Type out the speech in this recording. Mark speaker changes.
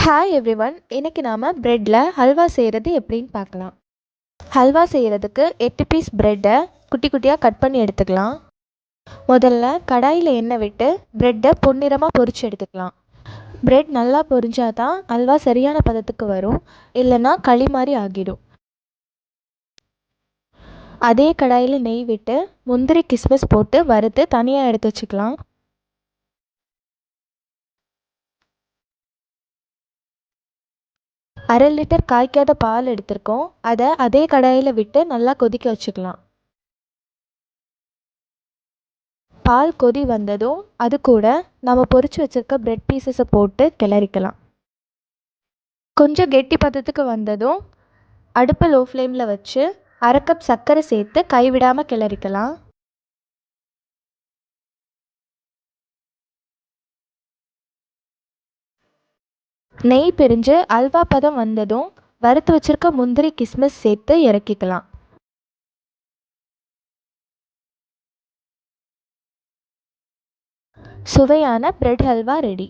Speaker 1: Hi everyone, இன்னைக்கு நாம் ப்ரெட்டில் ஹல்வா செய்கிறது எப்படின்னு பார்க்கலாம். ஹல்வா செய்கிறதுக்கு 8 பீஸ் ப்ரெட்டை குட்டி குட்டியாக கட் பண்ணி எடுத்துக்கலாம். முதல்ல கடாயில் எண்ணெய் விட்டு ப்ரெட்டை பொன்னிறமாக பொரித்து எடுத்துக்கலாம். ப்ரெட் நல்லா பொரிஞ்சாதான் ஹல்வா சரியான பதத்துக்கு வரும், இல்லைன்னா களி மாதிரி ஆகிடும். அதே கடாயில் நெய் விட்டு முந்திரி கிஸ்மிஸ் போட்டு வறுத்து தனியாக எடுத்து வச்சுக்கலாம். அரை லிட்டர் காய்க்காத பால் எடுத்திருக்கோம், அதை அதே கடாயில் விட்டு நல்லா கொதிக்க வச்சுக்கலாம். பால் கொதி வந்ததும் அது கூட நம்ம பொரிச்சு வச்சுருக்க ப்ரெட் பீசஸை போட்டு கிளறிக்கலாம். கொஞ்சம் கெட்டி பதத்துக்கு வந்ததும் அடுப்பை லோ ஃப்ளேமில் வச்சு அரை கப் சர்க்கரை சேர்த்து கைவிடாமல் கிளறிக்கலாம். நெய் பிரிஞ்சு அல்வா பதம் வந்ததும் வறுத்து வச்சுருக்க முந்திரி கிஸ்மிஸ் சேர்த்து இறக்கிக்கலாம். சுவையான ப்ரெட் ஹல்வா ரெடி.